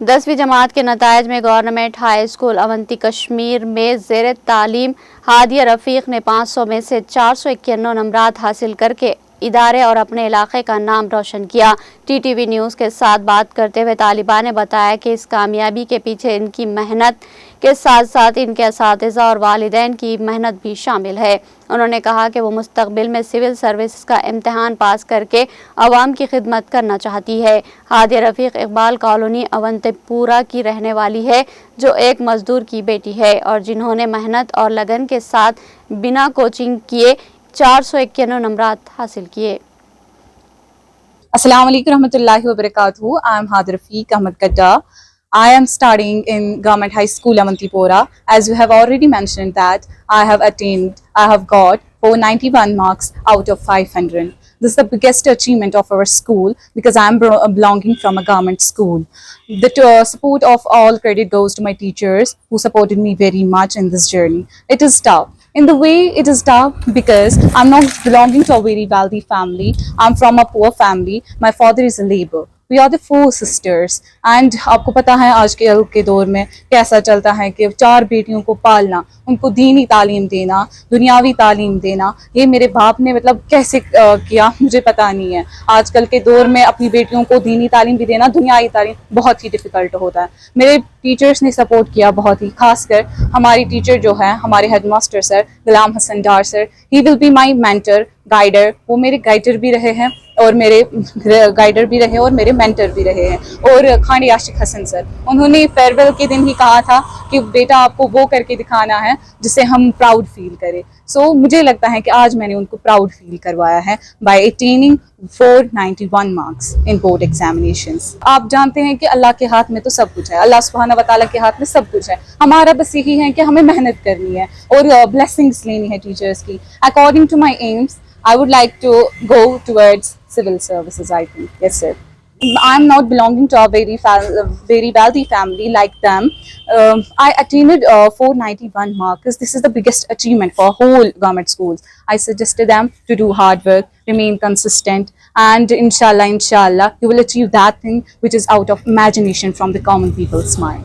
10वीं जमात के नतायज में government high school Avanti Kashmir में ज़ेर तालीम हादिया रफ़ीक ने 500 में से 491 नंबरात हासिल करके इदारे और अपने इलाके का नाम रोशन किया। टीटीवी न्यूज़ के साथ बात करते हुए तालिबा ने बताया कि इस कामयाबी के पीछे इनकी मेहनत के साथ साथ इनके असातिज़ा और वालिदैन की मेहनत भी शामिल है। उन्होंने कहा कि वो मुस्तकबिल में सिविल सर्विस का इम्तिहान पास करके अवाम की खिदमत करना चाहती है। हादिया रफ़ीक इकबाल कॉलोनी अवंतीपुरा की रहने वाली है, जो एक मजदूर की बेटी है और जिन्होंने मेहनत और लगन के साथ बिना कोचिंग किए 491 नंबरात हासिल किए। Assalamu alaikum rahmatullahi wa barakatuhu. I am Hadir Rafiq Ahmed Kadda. I am studying in Government High School Avantipora. As you have already mentioned that I have got 491 marks out of 500. This is the biggest achievement of our school because I am belonging from a government school. The support of all credit goes to my teachers who supported me very much in this journey. It is tough. In the way it is tough because I'm not belonging to a very wealthy family. I'm from a poor family. My father is a labor. We are the 4 sisters and आपको पता है आज के दौर में कैसा चलता है कि 4 बेटियों को पालना, उनको दीनी तालीम देना, दुनियावी तालीम देना, ये मेरे बाप ने मतलब कैसे किया मुझे पता नहीं है। आजकल के दौर में अपनी बेटियों को दीनी तालीम भी देना, दुनियावी तालीम बहुत ही डिफ़िकल्ट होता है। मेरे टीचर्स ने सपोर्ट किया बहुत ही, खासकर हमारी टीचर जो है हमारे headmaster sir Ghulam Hasan Dar sir, he will be my mentor guider. वो मेरे गाइडर भी रहे हैं और मेरे मेंटर भी रहे हैं। और खान याशिक हसन सर, उन्होंने फेयरवेल के दिन ही कहा था कि बेटा आपको वो करके दिखाना है जिससे हम प्राउड फील करें। सो मुझे लगता है कि आज मैंने उनको प्राउड फील करवाया है by attaining 491 marks in board examinations. आप जानते हैं कि अल्लाह के हाथ में तो सब कुछ है, अल्लाह सुब्हाना व तआला के हाथ में सब कुछ है। हमारा बस यही है कि हमें मेहनत करनी है और ब्लेसिंग्स लेनी है टीचर्स की। According to my aims, I would like to go towards civil services, I think. Yes, sir. I'm not belonging to a very wealthy family like them. I attained 491 marks. This is the biggest achievement for whole government schools. I suggested them to do hard work, remain consistent, and inshallah, you will achieve that thing which is out of imagination from the common people's mind.